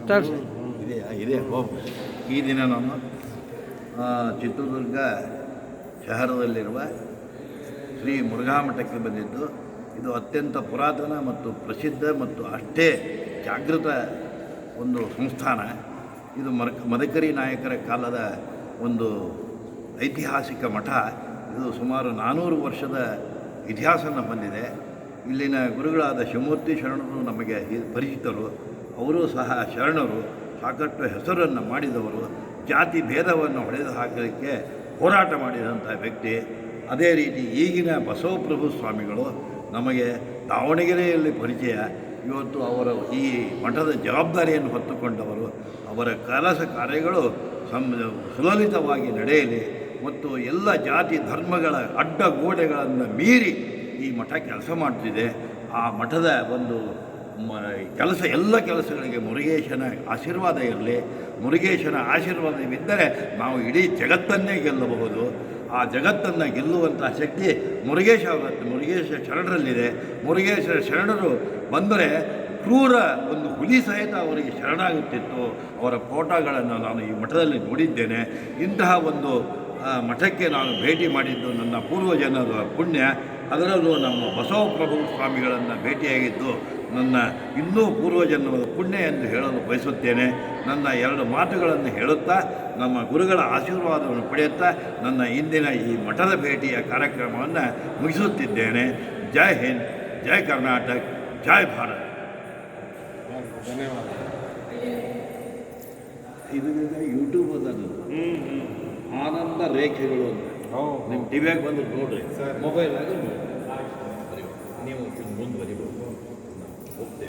Start ಇದೆ ಈ ದಿನ ನಾನು ಚಿತ್ರದುರ್ಗ ಶಹರದಲ್ಲಿರುವ ಶ್ರೀ ಮುರುಘಾ ಮಠಕ್ಕೆ ಬಂದಿದ್ದು. ಇದು ಅತ್ಯಂತ ಪುರಾತನ ಮತ್ತು ಪ್ರಸಿದ್ಧ ಮತ್ತು ಅಷ್ಟೇ ಜಾಗೃತ ಒಂದು ಸಂಸ್ಥಾನ. ಇದು ಮದಕರಿ ನಾಯಕರ ಕಾಲದ ಒಂದು ಐತಿಹಾಸಿಕ ಮಠ. ಇದು ಸುಮಾರು 400 ವರ್ಷದ ಇತಿಹಾಸವನ್ನು ಹೊಂದಿದೆ. ಇಲ್ಲಿನ ಗುರುಗಳಾದ ಶಿವಮೂರ್ತಿ ಶರಣರು ನಮಗೆ ಪರಿಚಿತರು. ಅವರೂ ಸಹ ಶರಣರು, ಸಾಕಷ್ಟು ಹೆಸರನ್ನು ಮಾಡಿದವರು, ಜಾತಿ ಭೇದವನ್ನು ಹೊಡೆದು ಹಾಕಲಿಕ್ಕೆ ಹೋರಾಟ ಮಾಡಿದಂಥ ವ್ಯಕ್ತಿ. ಅದೇ ರೀತಿ ಈಗಿನ ಬಸವಪ್ರಭು ಸ್ವಾಮಿಗಳು ನಮಗೆ ದಾವಣಗೆರೆಯಲ್ಲಿ ಪರಿಚಯ. ಇವತ್ತು ಅವರು ಈ ಮಠದ ಜವಾಬ್ದಾರಿಯನ್ನು ಹೊತ್ತುಕೊಂಡವರು. ಅವರ ಕೆಲಸ ಕಾರ್ಯಗಳು ಸುಲಲಿತವಾಗಿ ನಡೆಯಲಿ ಮತ್ತು ಎಲ್ಲ ಜಾತಿ ಧರ್ಮಗಳ ಅಡ್ಡಗೋಡೆಗಳನ್ನು ಮೀರಿ ಈ ಮಠ ಕೆಲಸ ಮಾಡ್ತಿದೆ. ಆ ಮಠದ ಒಂದು ಎಲ್ಲ ಕೆಲಸಗಳಿಗೆ ಮುರುಗೇಶನ ಆಶೀರ್ವಾದ ಇರಲಿ. ಮುರುಗೇಶನ ಆಶೀರ್ವಾದವಿದ್ದರೆ ನಾವು ಇಡೀ ಜಗತ್ತನ್ನೇ ಗೆಲ್ಲಬಹುದು. ಆ ಜಗತ್ತನ್ನು ಗೆಲ್ಲುವಂಥ ಶಕ್ತಿ ಮುರುಗೇಶ ಶರಣರಲ್ಲಿದೆ. ಮುರುಗೇಶ್ವರ ಶರಣರು ಬಂದರೆ ಕ್ರೂರ ಒಂದು ಹುಲಿ ಸಹಿತ ಅವರಿಗೆ ಶರಣಾಗುತ್ತಿತ್ತು. ಅವರ ಫೋಟೋಗಳನ್ನು ನಾನು ಈ ಮಠದಲ್ಲಿ ನೋಡಿದ್ದೇನೆ. ಇಂತಹ ಒಂದು ಮಠಕ್ಕೆ ನಾನು ಭೇಟಿ ಮಾಡಿದ್ದು ನನ್ನ ಪೂರ್ವಜನರ ಪುಣ್ಯ. ಅದರಲ್ಲೂ ನಮ್ಮ ಬಸವಪ್ರಭು ಸ್ವಾಮಿಗಳನ್ನು ಭೇಟಿಯಾಗಿದ್ದು ನನ್ನ ಇನ್ನೂ ಪೂರ್ವಜನ್ಮದ ಪುಣ್ಯ ಎಂದು ಹೇಳಲು ಬಯಸುತ್ತೇನೆ. ನನ್ನ 2 ಮಾತುಗಳನ್ನು ಹೇಳುತ್ತಾ ನಮ್ಮ ಗುರುಗಳ ಆಶೀರ್ವಾದವನ್ನು ಪಡೆಯುತ್ತಾ ನನ್ನ ಇಂದಿನ ಈ ಮಠದ ಭೇಟಿಯ ಕಾರ್ಯಕ್ರಮವನ್ನು ಮುಗಿಸುತ್ತಿದ್ದೇನೆ. ಜೈ ಹಿಂದ್, ಜೈ ಕರ್ನಾಟಕ, ಜೈ ಭಾರತ್. ಧನ್ಯವಾದ. ಇದರಿಂದ ಯೂಟ್ಯೂಬ್ ಅದನ್ನು ಆನಂದ ರೇಖೆಗಳು ಅಂತ ನಿಮ್ಮ ಟಿವಿಯಾಗಿ ಬಂದು ನೋಡ್ರಿ, ಮೊಬೈಲಾಗ ನೋಡಿ.